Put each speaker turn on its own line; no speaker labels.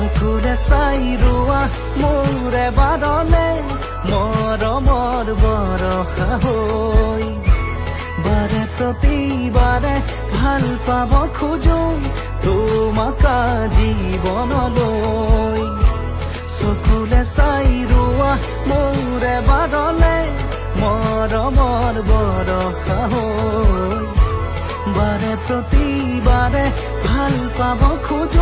চকুৰে চাই ৰোৱা মোৰে বাৰলে মৰমৰ বৰষা হৈ বাৰে প্ৰতিবাৰে ভাল পাব খোজো তোমাক জীৱনলৈ চকুৰে চাই ৰোৱা মোৰে বাৰলে মৰমৰ বৰষা হৈ বাৰে প্ৰতিবাৰে ভাল পাব খোজো